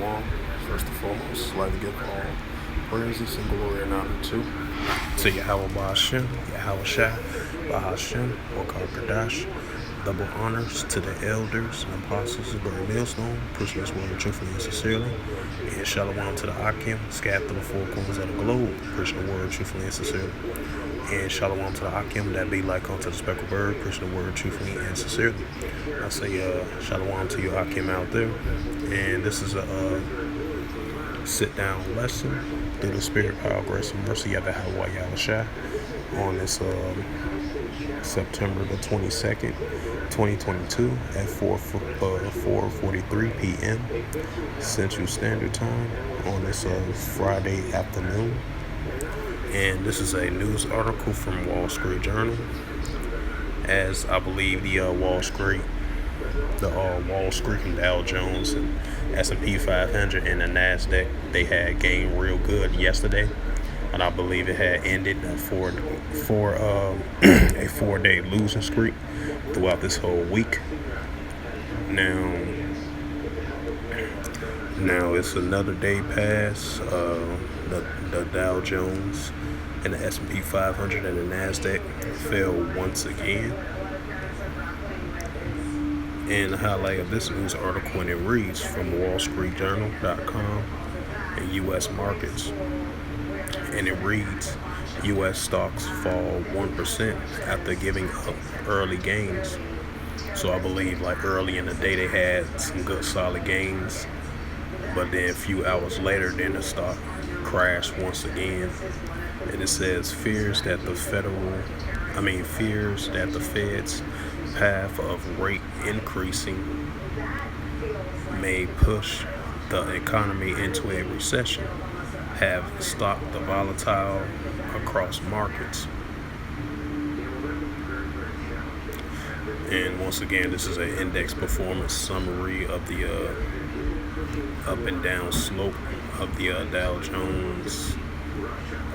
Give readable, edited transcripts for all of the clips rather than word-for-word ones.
Shalom. First and foremost, I'd like to give all praises and glory and honor to Yahweh Ba'ashem, Yahweh Shai, Bahashem, Wakar Kadash. Double honors to the elders and apostles of Burning Millstone, pushing this word truthfully and sincerely. And shalom to the Akim, scattered through the four corners of the globe, pushing the word truthfully and sincerely. And shalom to the Akim, that be like unto the speckled bird, pushing the word truthfully and sincerely. I say shalom to you Akim out there. And this is a sit-down lesson through the spirit, power, grace, and mercy of Yahweh Shai on this September the 22nd, 2022 at 4:43 p.m. Central Standard Time on this Friday afternoon. And this is a news article from Wall Street Journal, as I believe the Wall Street and Dow Jones and S&P 500 and the NASDAQ, they had gained real good yesterday. And I believe it had ended a four-day losing streak throughout this whole week. Now it's another day past. The Dow Jones and the S&P 500 and the NASDAQ fell once again. And the highlight of this news article, and it reads from WallStreetJournal.com and U.S. markets. And it reads, U.S. stocks fall 1% after giving up early gains. So I believe like early in the day they had some good solid gains, but then a few hours later, then the stock crashed once again. And it says fears that the Fed's path of rate increasing may push the economy into a recession have stopped the volatile across markets. And once again, this is an index performance summary of the up and down slope of the Dow Jones,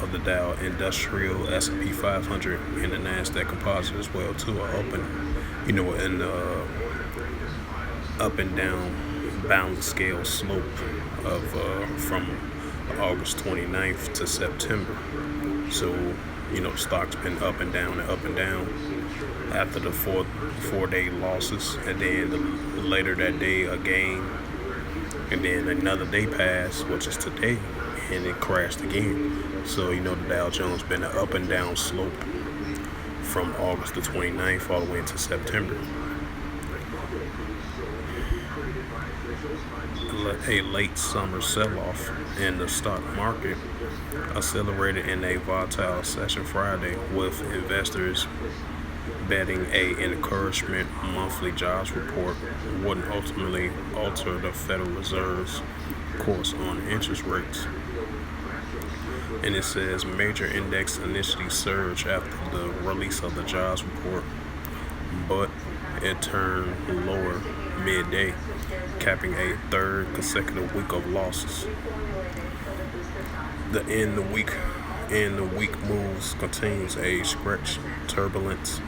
of the Dow Industrial, S&P 500, and the NASDAQ composite as well too, are up and down balance scale slope of from August 29th to September. So, stock's been up and down after the four-day losses, and then later that day a gain, and then another day passed, which is today, and it crashed again. So, the Dow Jones been an up and down slope from August the 29th all the way into September. A late summer sell-off in the stock market accelerated in a volatile session Friday, with investors betting an encouragement monthly jobs report wouldn't ultimately alter the Federal Reserve's course on interest rates. And it says major index initially surged after the release of the jobs report, but it turned lower midday, capping a third consecutive week of losses. The end the week moves continues a stretch turbulence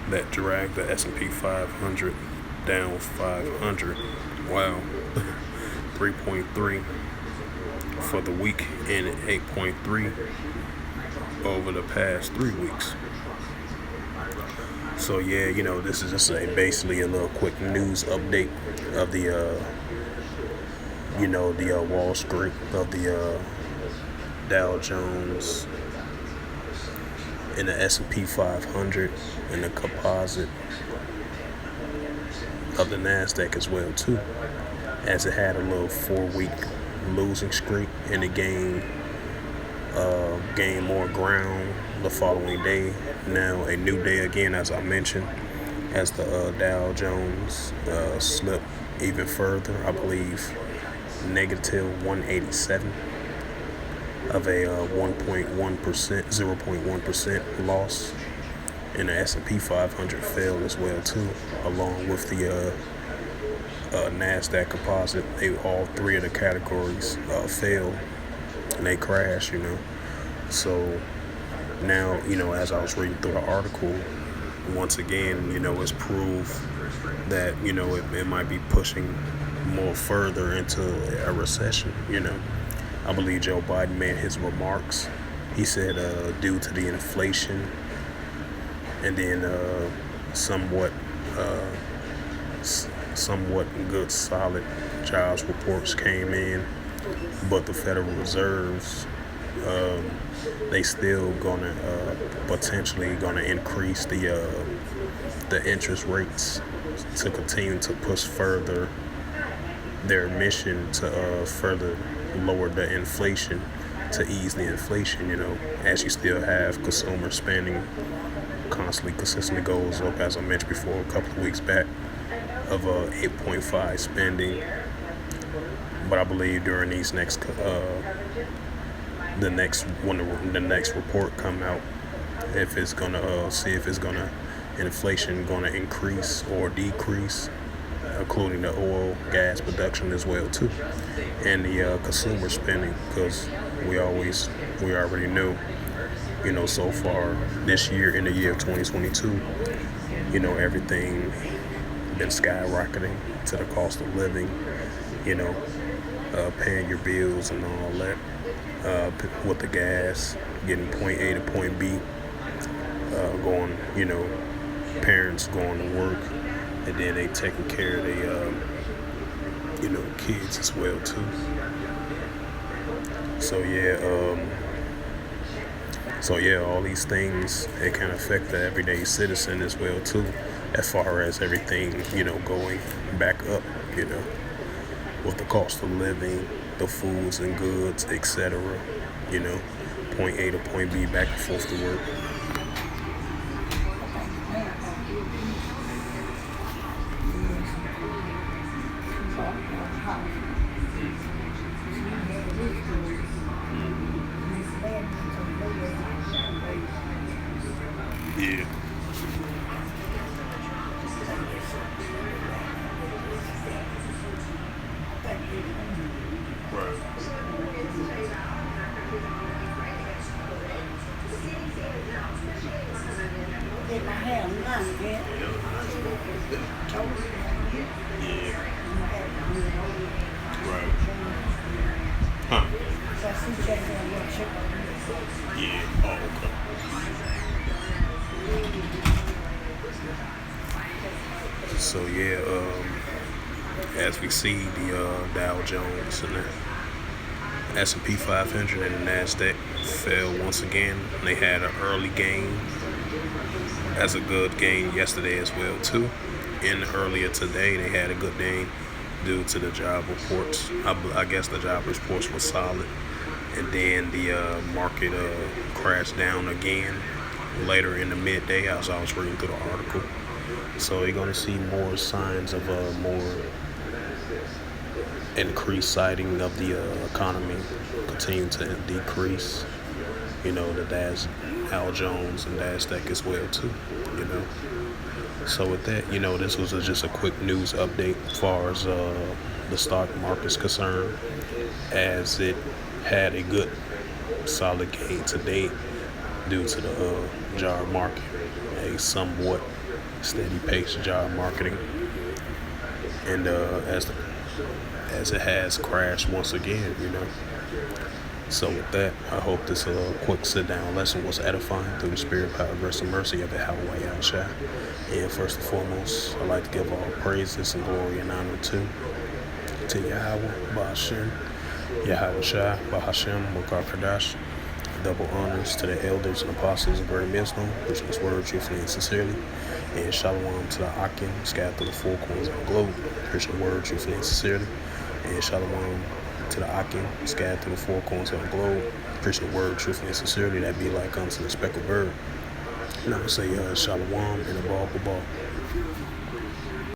that dragged the S&P 500 down 500. Wow. 3.3 for the week and 8.3 over the past 3 weeks. So yeah, this is just basically a little quick news update of the Wall Street, of the Dow Jones and the S&P 500 and the composite of the NASDAQ as well too, as it had a little 4-week losing streak, and it gained more ground the following day. Now a new day again, as I mentioned, as the Dow Jones slipped even further. I believe negative 187 of a 0.1% loss, and the S&P 500 fell as well too, along with the NASDAQ composite. All three of the categories fell, and they crashed. So now, as I was reading through the article, once again, it's proof that, it might be pushing more further into a recession. I believe Joe Biden made his remarks. He said, due to the inflation and then somewhat good, solid jobs reports came in, but the Federal Reserves, they still gonna potentially gonna increase the interest rates to continue to push further their mission to further lower the inflation, to ease the inflation. As you still have consumer spending consistently goes up, as I mentioned before a couple of weeks back, of 8.5 spending. But I believe during these next when the next report come out, if it's gonna see if it's gonna inflation gonna increase or decrease, including the oil, gas production as well too, and the consumer spending, because we already knew, so far this year, in the year of 2022, everything been skyrocketing to the cost of living, paying your bills and all that, with the gas, getting point A to point B, going, parents going to work, and then they taking care of their, kids as well too. So yeah, all these things, it can affect the everyday citizen as well too, as far as everything, going back up, with the cost of living, the foods and goods, etc. Point A to point B, back and forth to work. Yeah. Right. Get my hair done, yeah. Yeah. Right. Huh. Yeah. Oh, okay. So yeah, as we see, the Dow Jones and the S&P 500 and the Nasdaq fell once again. They had an early gain, as a good gain yesterday as well too. And earlier today, they had a good gain due to the job reports. I guess the job reports were solid, and then the market crashed down again later in the midday as I was reading through the article. So you're going to see more signs of more increased sighting of the economy continue to decrease. The Dow Jones and Nasdaq as well too. So with that, this was just a quick news update as far as the stock market's concerned, as it had a good solid gain today due to the job market, a somewhat steady pace job marketing, and as it has crashed once again. So with that, I hope this quick sit-down lesson was edifying through the spirit, power, grace, and mercy of Yahweh Yahushua. And first and foremost, I'd like to give all praises and glory and honor to Yahweh, Bahashem, Yahushua, Bahashem, Mokar Kadash. Double honors to the elders and apostles of great wisdom, preaching His word truthfully and sincerely. And shalom to the Akim, scattered through the four corners of the globe, preaching the word truthfully and sincerely. And shalom to the Akim, scattered through the four corners of the globe, preaching the word truthfully and sincerely. That be like unto the speckled bird. And I'm going to say shalom and a ball.